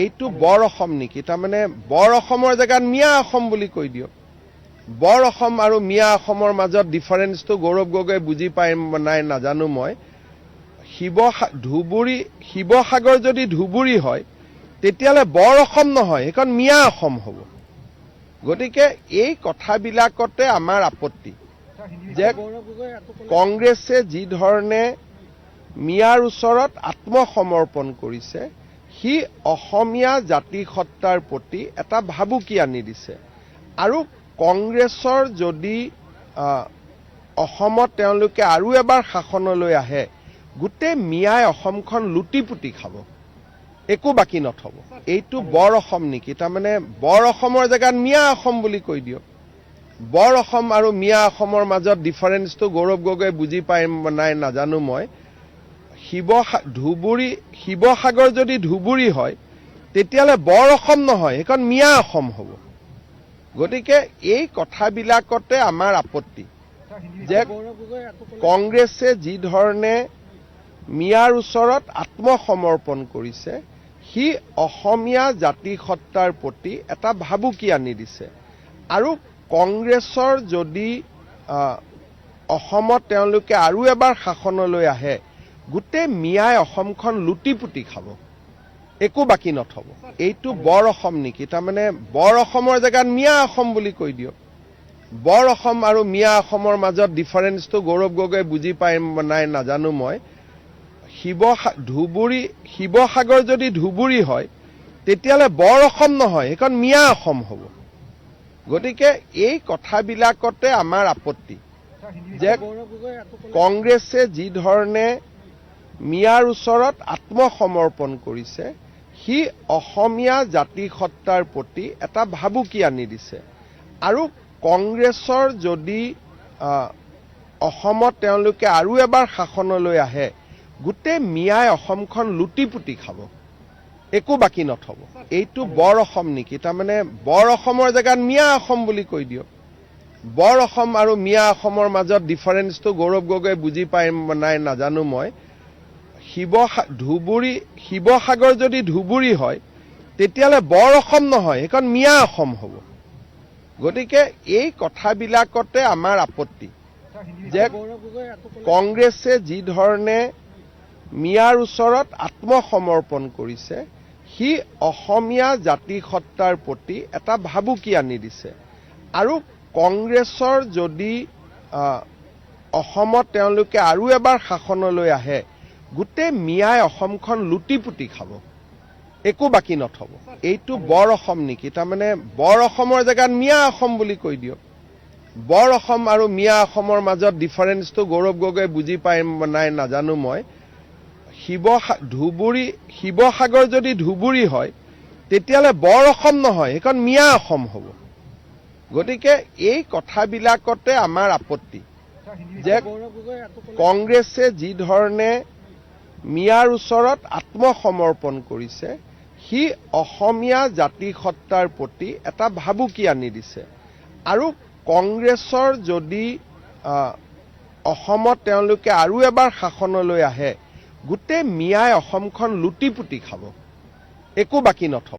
এইটো বৰ অসম নেকি? তাৰমানে বৰ অসমৰ জেগাত মিয়া অসম বুলি কৈ দিয়ক। বৰ অসম আৰু মিয়া অসমৰ মাজত ডিফাৰেন্সটো গৌৰৱ গগৈ বুজি পায় নাই নাজানো মই। শিৱসাগৰ যদি ধুবুৰী হয় তেতিয়াহ'লে বৰ অসম নহয়, সেইখন মিয়া অসম হ'ব। গতিকে এই কথাবিলাকতে আমাৰ আপত্তি যে কংগ্ৰেছে যি ধৰণে মিয়াৰ ওচৰত আত্মসমৰ্পণ কৰিছে, সি অসমীয়া জাতিসত্তাৰ প্ৰতি এটা ভাবুকি আনি দিছে। আৰু কংগ্ৰেছৰ যদি অসমত তেওঁলোকে আৰু এবাৰ শাসনলৈ আহে, গোটেই মিয়াই অসমখন লুটি পুটি খাব, একো বাকী নথব। এইটো বৰ অসম নেকি? তাৰমানে বৰ অসমৰ জেগাত মিয়া অসম বুলি কৈ দিয়ক। বৰ অসম আৰু মিয়া অসমৰ মাজত ডিফাৰেন্সটো গৌৰৱ গগৈ বুজি পায় নাই নাজানো মই। শিৱসাগৰ যদি ধুবুৰী হয় তেতিয়াহ'লে বৰ অসম নহয়, সেইখন মিয়া অসম হ'ব। গতিকে এই কথাবিলাকতে আমাৰ আপত্তি যে কংগ্ৰেছে যি ধৰণে মিয়াৰ ওচৰত আত্মসমৰ্পণ কৰিছে, সি অসমীয়া জাতিসত্তাৰ প্ৰতি এটা ভাবুকি আনি দিছে। আৰু কংগ্ৰেছৰ যদি অসমত তেওঁলোকে আৰু এবাৰ শাসনলৈ আহে, গোটেই মিয়াই অসমখন লুটি পুটি খাব, একো বাকী নথব। এইটো বৰ অসম নেকি? তাৰমানে বৰ অসমৰ জেগাত মিয়া অসম বুলি কৈ দিয়ক। বৰ অসম আৰু মিয়া অসমৰ মাজত ডিফাৰেন্সটো গৌৰৱ গগৈ বুজি পায় নাই নাজানো মই। শিৱসাগৰ যদি ধুবুৰী হয় তেতিয়াহ'লে বৰ অসম নহয়, সেইখন মিয়া অসম হ'ব। গতিকে এই কথাবিলাকতে আমাৰ আপত্তি যে কংগ্ৰেছে যি ধৰণে মিয়াৰ ওচৰত আত্মসমৰ্পণ কৰিছে, সি অসমীয়া জাতিসত্তাৰ প্ৰতি এটা ভাবুকি আনি দিছে। আৰু কংগ্ৰেছৰ যদি অসমত তেওঁলোকে আৰু এবাৰ শাসনলৈ আহে, গোটেই মিয়াই অসমখন লুটি পুটি খাব, একো বাকী নথব। এইটো বৰ অসম নেকি? তাৰমানে বৰ অসমৰ জেগাত মিয়া অসম বুলি কৈ দিয়ক। বৰ অসম আৰু মিয়া অসমৰ মাজত ডিফাৰেন্সটো গৌৰৱ গগৈ বুজি পায় নাই নাজানো মই। শিৱসাগৰ যদি ধুবুৰী হয় তেতিয়াহ'লে বৰ অসম নহয়, সেইখন মিয়া অসম হ'ব। গতিকে এই কথাবিলাকতে আমাৰ আপত্তি যে কংগ্ৰেছে যি ধৰণে মিয়াৰ ওচৰত আত্মসমৰ্পণ কৰিছে, সি অসমীয়া জাতিসত্তাৰ প্ৰতি এটা ভাবুকি আনি দিছে। আৰু কংগ্ৰেছৰ যদি অসমত তেওঁলোকে আৰু এবাৰ শাসনলৈ আহে, গোটেই মিয়াই অসমখন লুটি পুটি খাব, একো বাকী নথব। এইটো বৰ অসম নেকি? তাৰমানে বৰ অসমৰ জেগাত মিয়া অসম বুলি কৈ দিয়ক। বৰ অসম আৰু মিয়া অসমৰ মাজত ডিফাৰেন্সটো গৌৰৱ গগৈ বুজি পায় নাই নাজানো মই। শিৱসাগৰ যদি ধুবুৰী হয় তেতিয়াহ'লে বৰ অসম নহয়, সেইখন মিয়া অসম হ'ব। গতিকে এই কথাবিলাকতে আমাৰ আপত্তি যে কংগ্ৰেছে যি ধৰণে মিয়াৰ ওচৰত আত্মসমৰ্পণ কৰিছে, সি অসমীয়া জাতিসত্তাৰ প্ৰতি এটা ভাবুকি আনি দিছে। আৰু কংগ্ৰেছৰ যদি অসমত তেওঁলোকে আৰু এবাৰ শাসনলৈ আহে, গোটেই মিয়াই অসমখন লুটি পুটি খাব, একো বাকী নথব।